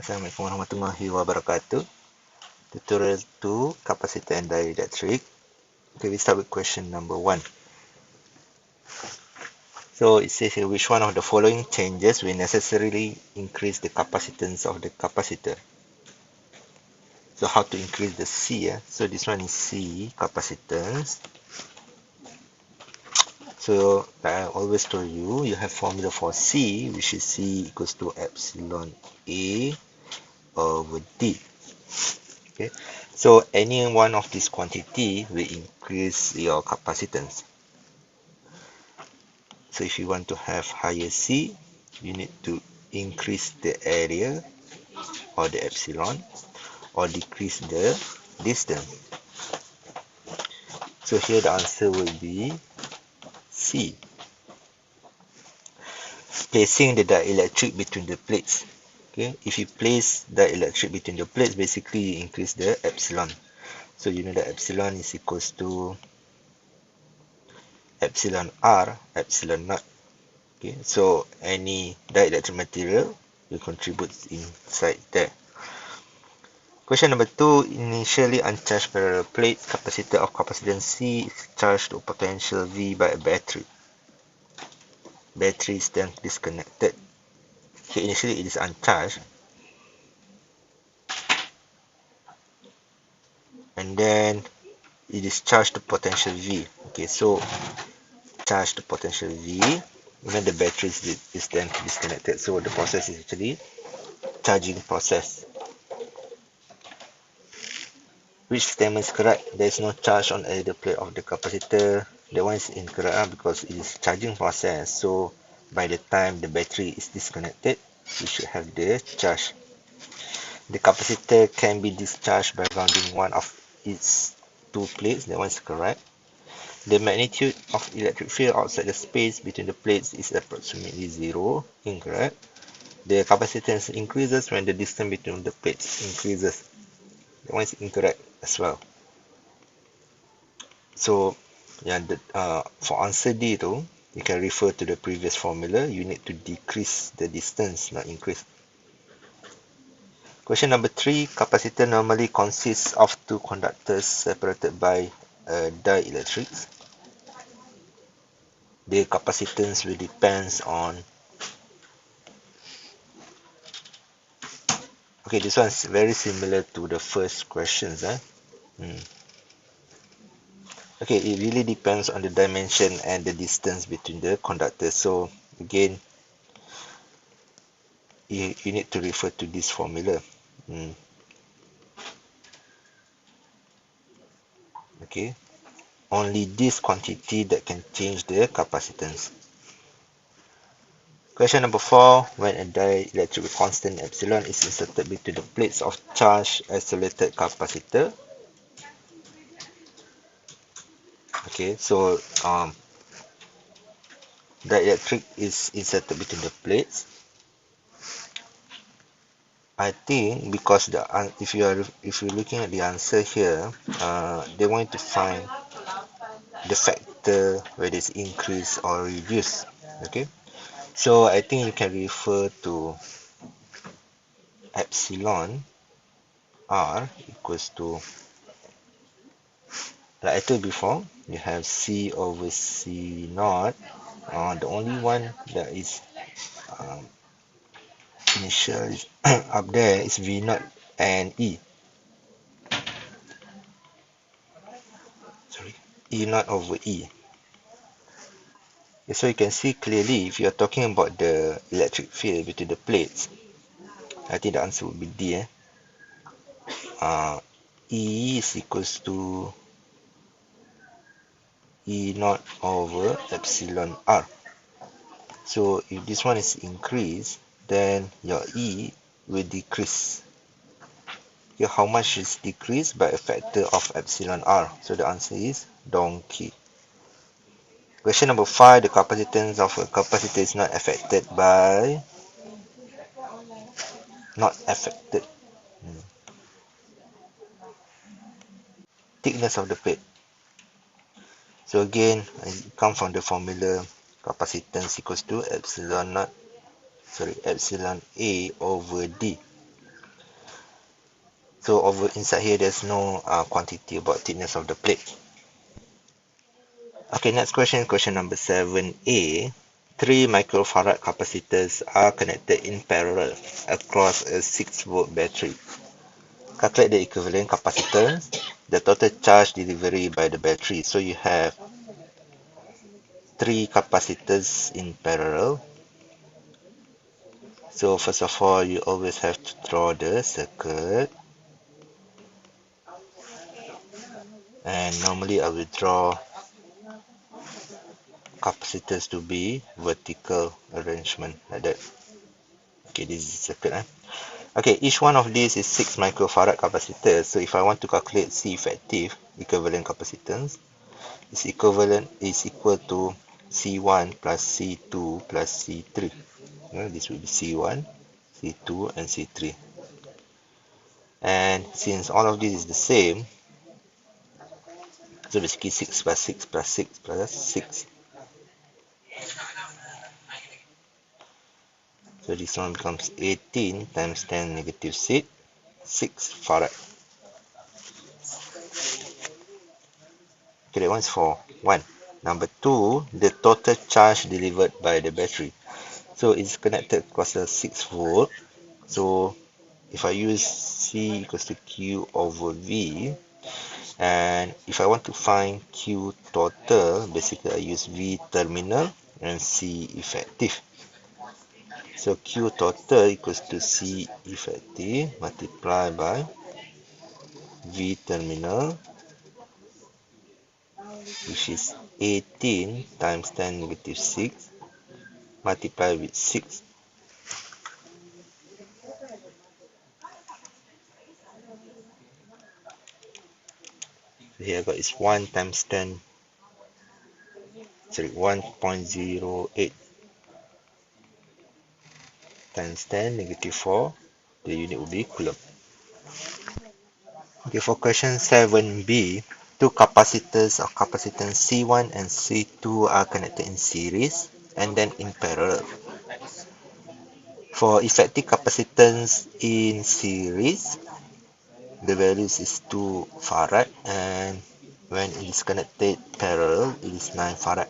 Assalamualaikum warahmatullahi wabarakatuh. Tutorial 2, Capacitor and Dielectric. Okay, we start with question number 1. So it says here, which one of the following changes will necessarily increase the capacitance of the capacitor? So how to increase the C? So this one is C capacitance. So like I always told you, you have formula for C, which is C equals to epsilon A over D. Okay, so any one of these quantity will increase your capacitance. So if you want to have higher C, you need to increase the area or the epsilon or decrease the distance. So here the answer will be C. Placing the dielectric between the plates. Okay, if you place dielectric between the plates, basically you increase the epsilon. So you know that epsilon is equals to epsilon R, epsilon naught. Okay, so any dielectric material will contribute inside there. Question number 2, initially uncharged parallel plate capacitor of capacitance C is charged to potential V by a battery. Battery is then disconnected. Okay, initially it is uncharged. And then it is charged to potential V. Okay, so charged to potential V, and then the battery is then disconnected. So the process is actually charging process. Which statement is correct? There is no charge on either plate of the capacitor. That one is incorrect because it is charging process. So by the time the battery is disconnected, you should have the charge. The capacitor can be discharged by grounding one of its two plates. That one is correct. The magnitude of electric field outside the space between the plates is approximately 0. Incorrect. The capacitance increases when the distance between the plates increases. That one is incorrect as well. So for answer D tu, you can refer to the previous formula. You need to decrease the distance, not increase. Question number 3, capacitor normally consists of two conductors separated by dielectrics. The capacitance will depends on. Okay, this one is very similar to the first questions. Okay, it really depends on the dimension and the distance between the conductors. So again, you need to refer to this formula. Okay, only this quantity that can change the capacitance. Question number 4, when a dielectric constant epsilon is inserted between the plates of charged isolated capacitor. Okay, so dielectric is inserted between the plates. I think because if you're looking at the answer here, they want to find the factor whether it's increase or reduce. Okay, so I think you can refer to epsilon R equals to, like I told before, you have C over C naught. The only one that is initial up there is V naught and E. Sorry, E naught over E. So you can see clearly if you are talking about the electric field between the plates, I think the answer would be D. E is equals to E naught over epsilon R. So if this one is increased, then your E will decrease. Here, how much is decreased? By a factor of epsilon R. So the answer is donkey. Question number 5, the capacitance of a capacitor is not affected by thickness of the plate. So again, I come from the formula capacitance equals to epsilon A over D. So over inside here, there's no quantity about thickness of the plate. Okay, next question, question number 7a. 3 microfarad capacitors are connected in parallel across a 6-volt battery. Calculate the equivalent capacitance, the total charge delivery by the battery. So you have 3 capacitors in parallel. So first of all, you always have to draw the circuit. And normally I will draw capacitors to be vertical arrangement like that. Okay, this is the circuit. Okay, each one of these is 6 microfarad capacitors. So if I want to calculate C effective equivalent capacitance, is equal to C1 plus C2 plus C3. This will be C1, C2 and C3. And since all of this is the same, so basically 6 plus 6 plus 6 plus 6. So this one becomes 18 times 10 negative 6 farad. Okay, that one is for 1. Number 2, the total charge delivered by the battery. So it's connected across a 6 volt. So if I use C equals to Q over V, and if I want to find Q total, basically I use V terminal and C effective. So Q total equals to C effective multiplied by V terminal, which is 18 times 10 negative 6 multiplied with 6. So here I got is 1 times 10, sorry, 1.08 times 10 negative 4. The unit will be coulomb. Okay, for question 7b, two capacitors of capacitance C1 and C2 are connected in series and then in parallel. For effective capacitance in series, the values is 2 farad, and when it is connected parallel, it is 9 farad.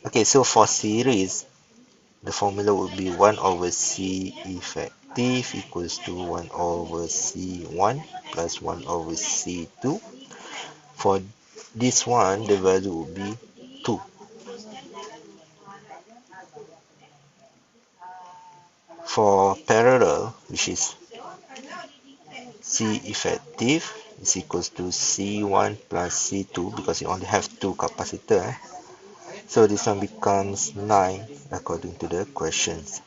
Okay, so for series, the formula would be 1 over C effective equals to 1 over C1 plus 1 over C2. For this one, the value will be 2. For parallel, which is C effective is equals to C1 plus C2, because you only have 2 capacitor. So this one becomes 9 according to the questions.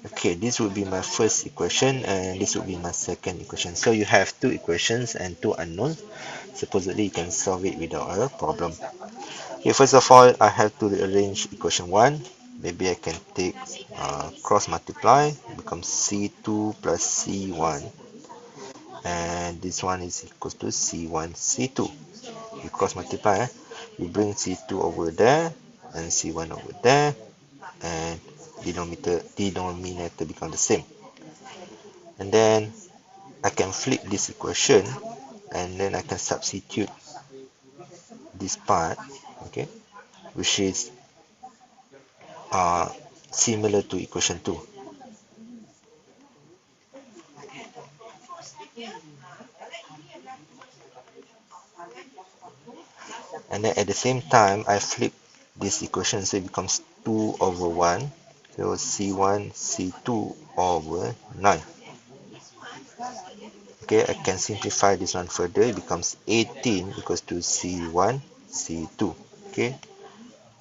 Okay, this would be my first equation and this would be my second equation. So you have 2 equations and 2 unknowns. Supposedly you can solve it without a problem. Okay, first of all, I have to rearrange equation 1. Maybe I can take cross multiply, becomes C2 plus C1, and this one is equals to C1 C2. You cross multiply, you bring C2 over there and C1 over there, and denominator become the same. And then I can flip this equation, and then I can substitute this part, okay, which is similar to equation 2. And then at the same time, I flip this equation, so it becomes 2 over 1. So C1 C2 over 9. Okay, I can simplify this one further. It becomes 18 equals to C1 C2. Okay,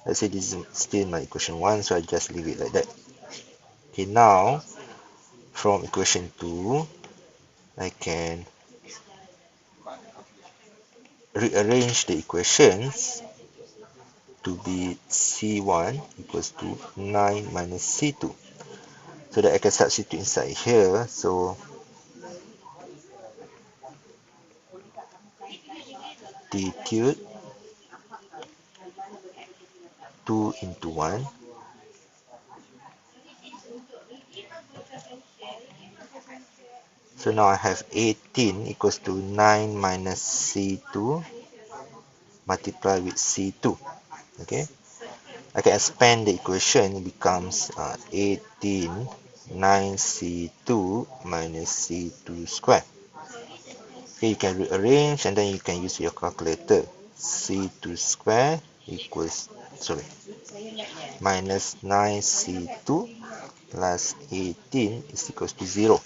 let's say this is still my equation 1, so I just leave it like that. Okay, now from equation 2, I can rearrange the equations to be C1 equals to 9 minus C2. So that I can substitute inside here. So substitute 2 into 1 So now I have 18 equals to 9 minus C2 multiplied with C2. Okay, I can expand the equation. It becomes 18 9C2 minus C2 square. Okay, you can rearrange and then you can use your calculator. C2 square equals, sorry, minus 9C2 plus 18 is equals to 0.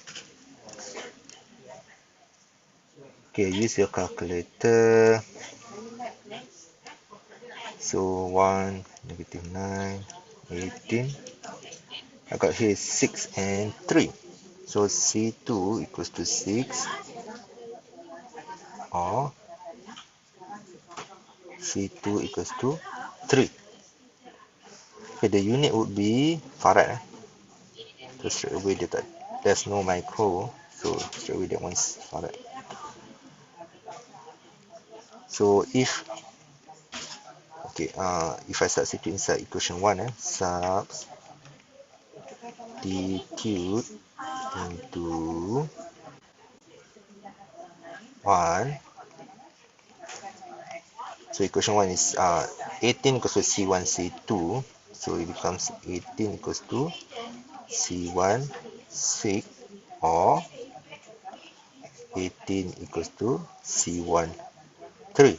Okay, use your calculator. So 1, negative 9, 18. I got here 6 and 3. So C2 equals to 6 or C2 equals to 3. Okay, the unit would be farad. So straight away there's no micro, so straight away that one's farad. So if if I substitute inside equation 1, substitute into 1. So equation 1 is 18 equals to C1 C2, so it becomes 18 equals to C1 6 or 18 equals to C1 3.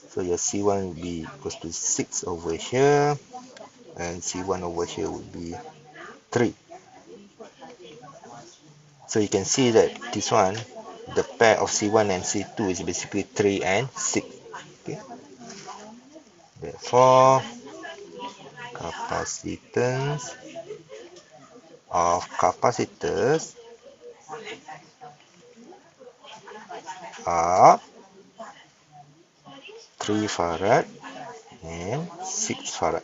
So your C1 will be equals to 6 over here, and C1 over here would be 3. So you can see that this one, the pair of C1 and C2 is basically 3 and 6. Okay. Therefore, capacitance of capacitors are 3 farad and 6 farad.